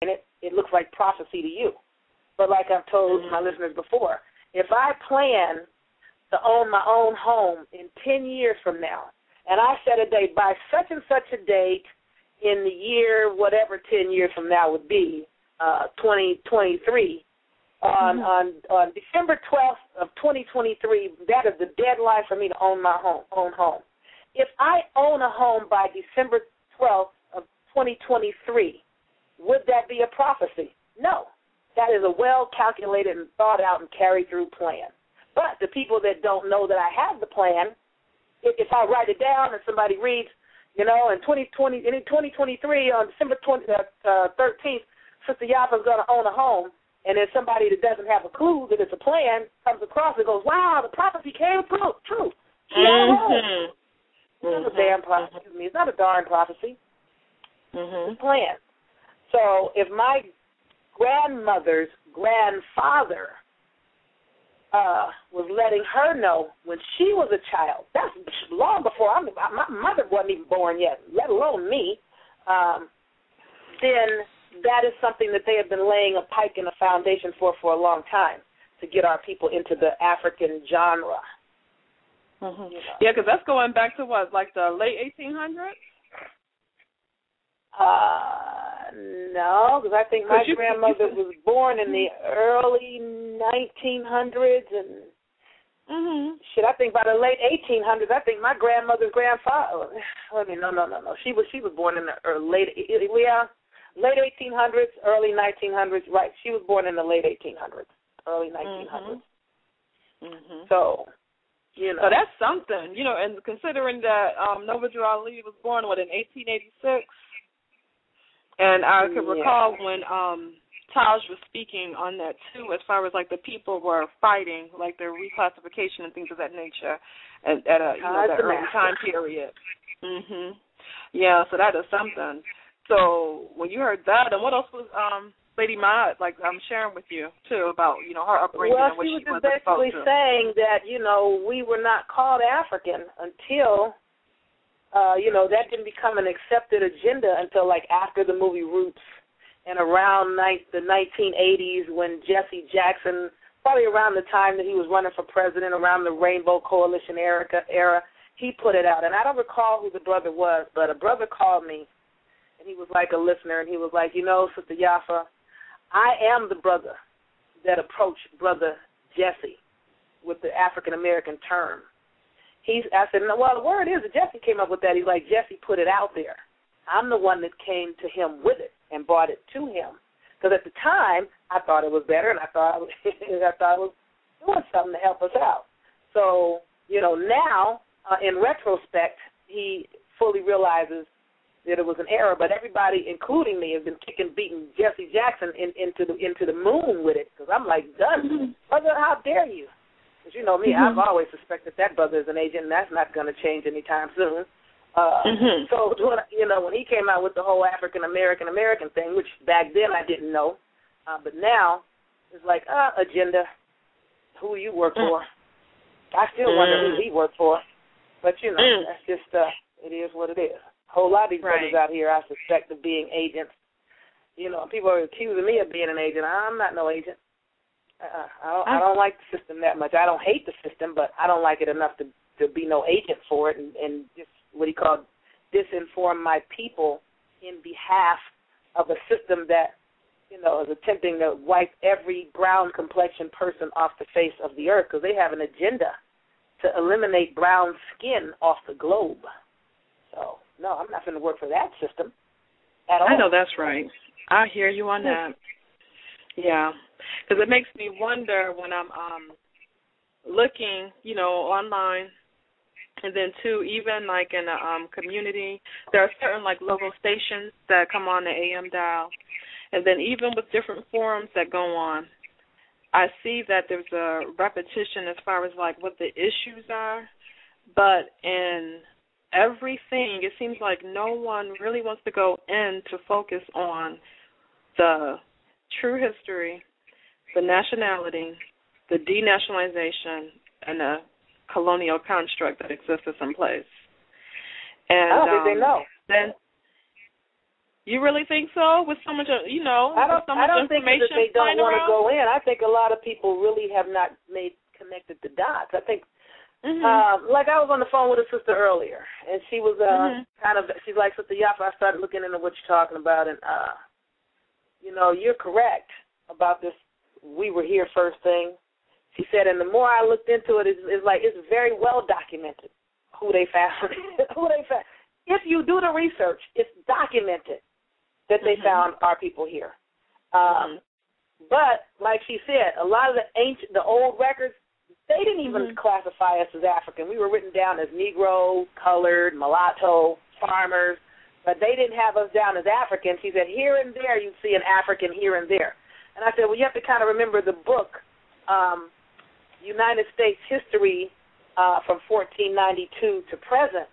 it looks like prophecy to you. But like I've told my listeners before, if I plan to own my own home in 10 years from now, and I set a date by such and such a date in the year, whatever 10 years from now would be, 2023, on December 12th of 2023, that is the deadline for me to own my own home. If I own a home by December 12th of 2023, would that be a prophecy? No. That is a well-calculated and thought-out and carried-through plan. But the people that don't know that I have the plan, if I write it down and somebody reads, in 2023, on December 13th, Sister Yaffa is going to own a home, and then somebody that doesn't have a clue that it's a plan comes across and goes, wow, the prophecy came true. She owned a home. It's not a damn prophecy. It's not a darn prophecy. It's a plan. So if my grandmother's grandfather was letting her know when she was a child, that's long before my mother wasn't even born yet, let alone me, then that is something that they have been laying a pike in a foundation for a long time, to get our people into the African genre. Yeah, because that's going back to what, like the late 1800s? No, because I think my grandmother was born in the early 1900s, and I think by the late 1800s. I think my grandmother's grandfather. No. She was born in the late 1800s, early 1900s. Right, she was born in the late 1800s, early 1900s. So. So that's something, and considering that Nova Joe Ali was born, in 1886, and I could recall when Taj was speaking on that, too, as far as, like, the people were fighting, like, their reclassification and things of that nature at that early time period. Yeah, so that is something. So when you heard that, and what else was Lady Maud, like I'm sharing with you, too, about, her upbringing and what she was just basically saying that, we were not called African until, that didn't become an accepted agenda until, like, after the movie Roots and around the 1980s when Jesse Jackson, probably around the time that he was running for president, around the Rainbow Coalition era, he put it out. And I don't recall who the brother was, but a brother called me, and he was like a listener, and he was like, Sister Yaffa, I am the brother that approached Brother Jesse with the African-American term. I said, no, well, the word is that Jesse came up with that. He's like, Jesse put it out there. I'm the one that came to him with it and brought it to him. Because at the time, I thought it was better, and I thought it was doing something to help us out. So, now, in retrospect, he fully realizes that it was an error, but everybody, including me, has been beating Jesse Jackson into the moon with it, because I'm like, done. Brother, how dare you? Because you know me, I've always suspected that brother is an agent, and that's not going to change anytime soon. So, when he came out with the whole African-American thing, which back then I didn't know, but now it's like, agenda, who you work for. I still wonder who he worked for, but, that's just, it is what it is. A whole lot of these brothers out here, I suspect, of being agents. People are accusing me of being an agent. I'm not no agent. I don't like the system that much. I don't hate the system, but I don't like it enough to be no agent for it and just what he called disinform my people in behalf of a system that, is attempting to wipe every brown complexion person off the face of the earth, because they have an agenda to eliminate brown skin off the globe. So, no, I'm not going to work for that system at all. I know that's right. I hear you on that. Yeah, because it makes me wonder when I'm looking, online, and then, too, even, like, in a community, there are certain, like, local stations that come on the AM dial, and then even with different forums that go on, I see that there's a repetition as far as, like, what the issues are, but in everything, it seems like no one really wants to go in to focus on the true history, the nationality, the denationalization, and the colonial construct that exists in place. And I don't think they know. Then You really think so? With so much, I don't think that they don't want to go in. I think a lot of people really have not connected the dots. I think, like I was on the phone with a sister earlier, and she was she's like, Sister Yaffa, I started looking into what you're talking about, and, you're correct about this we were here first thing. She said, and the more I looked into it, it's very well documented who they found. If you do the research, it's documented that they found our people here. But like she said, a lot of the old records, they didn't even classify us as African. We were written down as Negro, colored, mulatto, farmers, but they didn't have us down as African. She said, here and there you see an African here and there. And I said, well, you have to kind of remember the book, United States History from 1492 to present,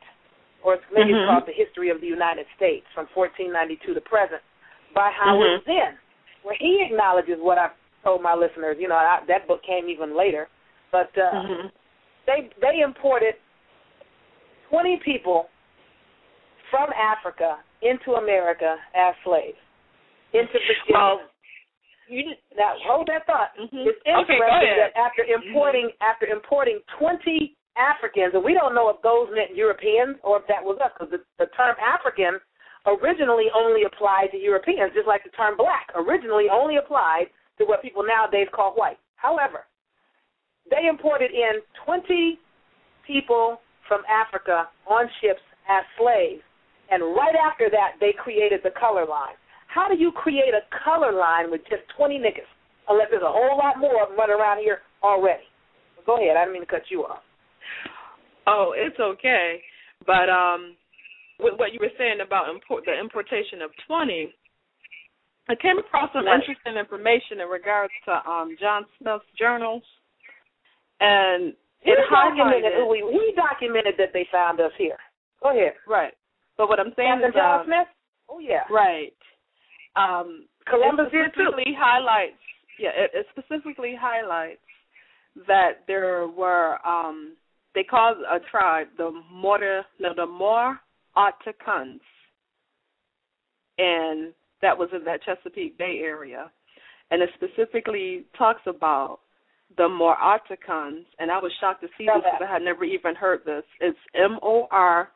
or maybe it's called The History of the United States from 1492 to present, by Howard Zinn, where he acknowledges what I've told my listeners. That book came even later. But they imported 20 people from Africa into America as slaves, into Virginia. Now, hold that thought. It's interesting that after importing 20 Africans, and we don't know if those meant Europeans or if that was us, because the term African originally only applied to Europeans, just like the term black originally only applied to what people nowadays call white. However, they imported in 20 people from Africa on ships as slaves, and right after that, they created the color line. How do you create a color line with just 20 niggas, unless there's a whole lot more of them running around here already? Go ahead. I didn't mean to cut you off. Oh, it's okay. But with what you were saying about the importation of 20, I came across some interesting information in regards to John Smith's journals, and he documented that they found us here. Go ahead. Right. But what I'm saying is John Smith? Oh, yeah. Right. Columbus did too. It specifically highlights that there were, they called a tribe the More-Otakans, and that was in that Chesapeake Bay area. And it specifically talks about the More-Otakans, and I was shocked to see this because I had never even heard this. It's MoraughtICUND.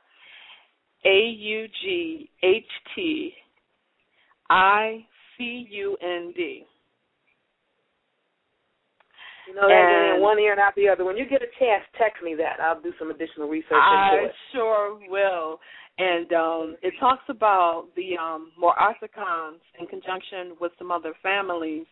That in one ear and out the other. When you get a chance, text me that. I'll do some additional research into it. I sure will. And it talks about the Moraughtacans in conjunction with some other families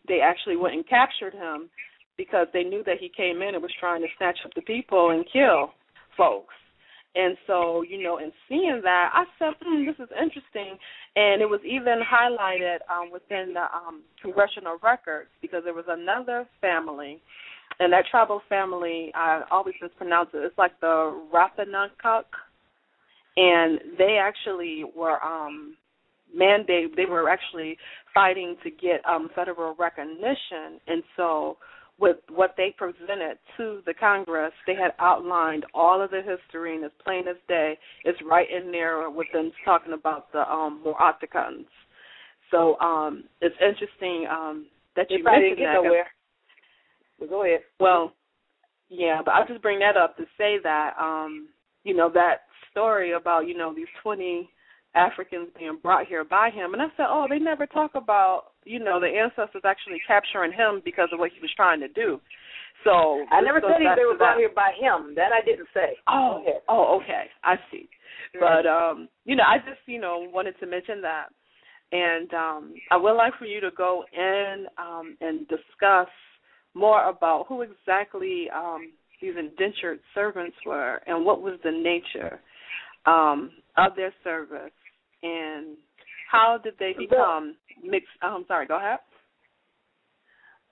they actually went and captured him because they knew that he came in and was trying to snatch up the people and kill folks. And so, in seeing that, I said, this is interesting. And it was even highlighted within the congressional records because there was another family, and that tribal family, I always mispronounce it, it's like the Rappahannock, and they actually were they were actually fighting to get federal recognition. And so with what they presented to the Congress, they had outlined all of the history, and as plain as day, it's right in there with them talking about the Moraughtacans. So it's interesting that you mentioned that. Nowhere. Well, go ahead. Well, yeah, but I'll just bring that up to say that, that story about, these 20 Africans being brought here by him. And I said, they never talk about, the ancestors actually capturing him because of what he was trying to do. So I never said they were brought here by him. That I didn't say. Okay. I see. But, I just, wanted to mention that. And I would like for you to go in and discuss more about who exactly these indentured servants were and what was the nature of their service and how did they become mixed. Sorry, go ahead.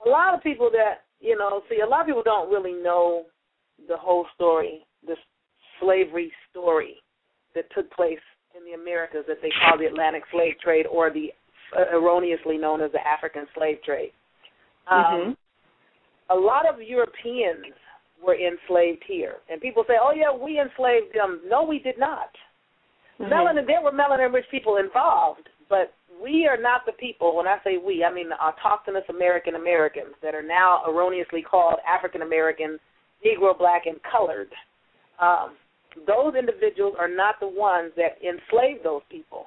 A lot of people that, a lot of people don't really know the whole story, the slavery story that took place in the Americas that they call the Atlantic slave trade or the erroneously known as the African slave trade. A lot of Europeans were enslaved here. And people say, we enslaved them. No, we did not. There were melanin-rich people involved, but we are not the people. When I say we, I mean the autochthonous Americans that are now erroneously called African American, Negro, Black, and colored. Those individuals are not the ones that enslaved those people,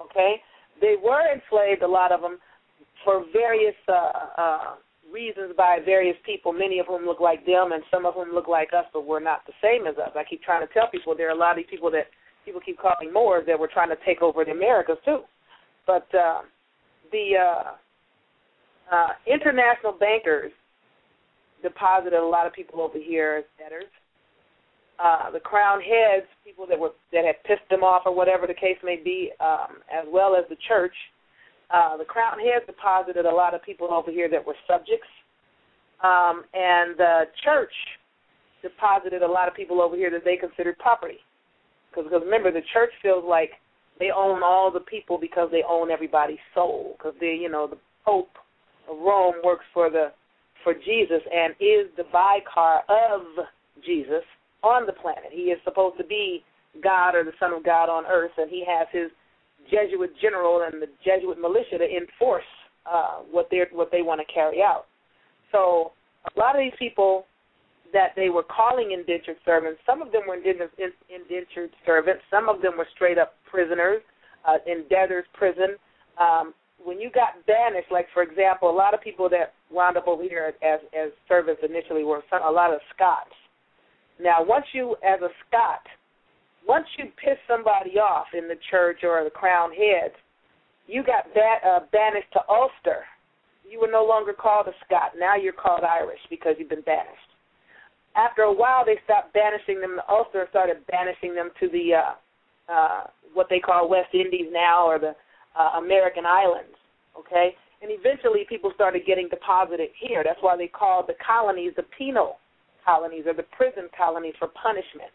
okay? They were enslaved, a lot of them, for various reasons by various people, many of whom look like them and some of whom look like us, but were not the same as us. I keep trying to tell people there are a lot of these people that people keep calling Moors that were trying to take over the Americas too. But the international bankers deposited a lot of people over here as debtors. The crown heads, people that had pissed them off or whatever the case may be, as well as the church. The crown heads deposited a lot of people over here that were subjects, and the church deposited a lot of people over here that they considered property. Because remember, the church feels like they own all the people because they own everybody's soul. Because the Pope of Rome works for Jesus and is the vicar of Jesus on the planet. He is supposed to be God or the Son of God on earth, and he has his Jesuit general and the Jesuit militia to enforce what they want to carry out. So a lot of these people that they were calling indentured servants, some of them were indentured servants, some of them were straight-up prisoners in debtor's prison. When you got banished, like, for example, a lot of people that wound up over here as servants initially were a lot of Scots. Now, once you piss somebody off in the church or the crown heads, you got banished to Ulster. You were no longer called a Scot. Now you're called Irish because you've been banished. After a while, they stopped banishing them to Ulster and started banishing them to the what they call West Indies now, or the American islands, okay? And eventually people started getting deposited here. That's why they called the colonies the penal colonies or the prison colonies for punishment,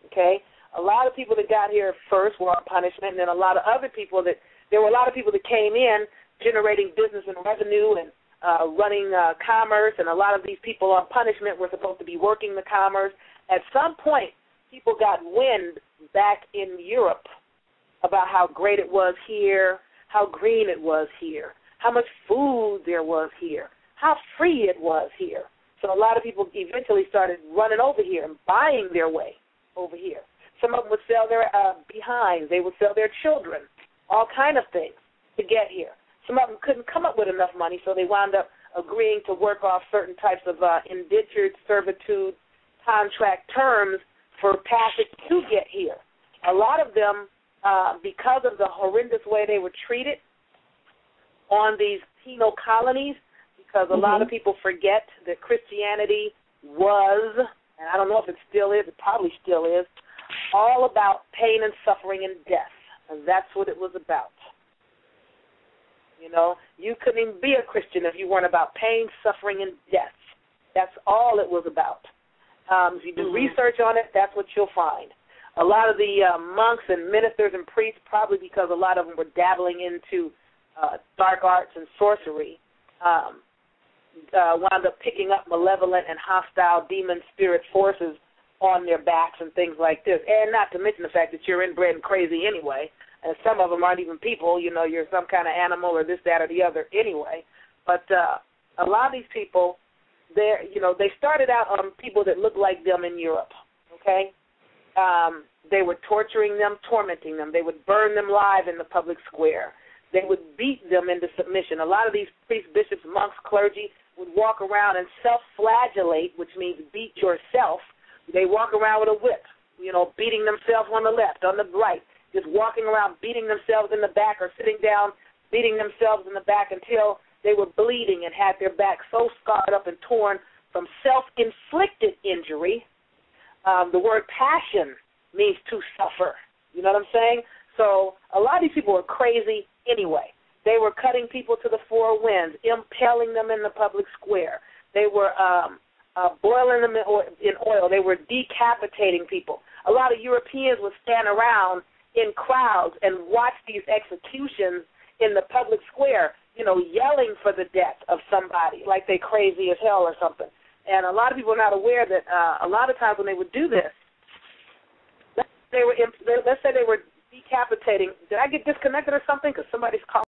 okay? A lot of people that got here first were on punishment, and then there were a lot of people that came in generating business and revenue and running commerce, and a lot of these people on punishment were supposed to be working the commerce. At some point, people got wind back in Europe about how great it was here, how green it was here, how much food there was here, how free it was here. So a lot of people eventually started running over here and buying their way over here. Some of them would sell their behinds. They would sell their children, all kind of things to get here. Some of them couldn't come up with enough money, so they wound up agreeing to work off certain types of indentured servitude contract terms for passage to get here. A lot of them, because of the horrendous way they were treated on these penal colonies, because a lot of people forget that Christianity was, and I don't know if it still is, it probably still is, all about pain and suffering and death. And that's what it was about. You know, you couldn't even be a Christian if you weren't about pain, suffering, and death. That's all it was about. If you do research on it, that's what you'll find. A lot of the monks and ministers and priests, probably because a lot of them were dabbling into dark arts and sorcery, wound up picking up malevolent and hostile demon spirit forces on their backs and things like this. And not to mention the fact that you're inbred and crazy anyway, and some of them aren't even people. You know, you're some kind of animal or this, that, or the other anyway. But a lot of these people, they started out on people that looked like them in Europe, okay? They were torturing them, tormenting them. They would burn them live in the public square. They would beat them into submission. A lot of these priests, bishops, monks, clergy would walk around and self-flagellate, which means beat yourself. They walk around with a whip, beating themselves on the left, on the right, just walking around beating themselves in the back or sitting down, beating themselves in the back until they were bleeding and had their back so scarred up and torn from self-inflicted injury. The word passion means to suffer. You know what I'm saying? So a lot of these people were crazy anyway. They were cutting people to the four winds, impaling them in the public square. They were boiling them in oil. They were decapitating people. A lot of Europeans would stand around in crowds and watch these executions in the public square, yelling for the death of somebody like they crazy as hell or something. And a lot of people are not aware that a lot of times when they would do this, let's say they were decapitating. Did I get disconnected or something? Because somebody's calling.